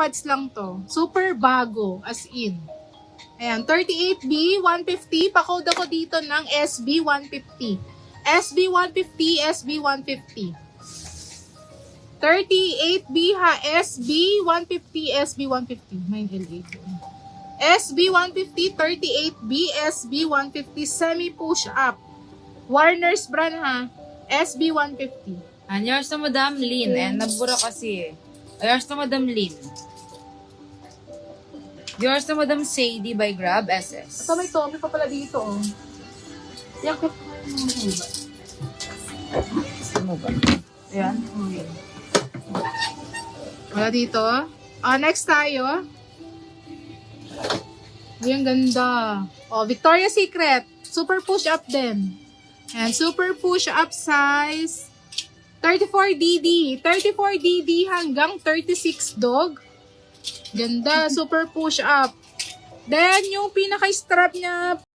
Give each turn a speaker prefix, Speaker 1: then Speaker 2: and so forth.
Speaker 1: watts lang to. Super bago, as in. Ayan, 38B, 150. Pa-code ako dito ng SB 150. SB 150, SB 150. 38B ha, SB 150, SB 150. 9LA. SB 150, 38B, SB 150, semi-push up. Warner's brand ha, SB 150.
Speaker 2: And yours to Madam Lynn. And nabura kasi eh. Yours to Madam Lynn. Yours to Madam Sadie by Grab SS.
Speaker 1: Ito may Tommy pa pala dito oh. Yakit mo ba?
Speaker 2: Ano ba? Ayan.
Speaker 1: Wala dito. Next tayo. Ay, ang ganda. Victoria's Secret. Super push up din. And super push up size 34DD. 34DD hanggang 36 dog. Ganda. Super push up. Then, yung pinaka-strap niya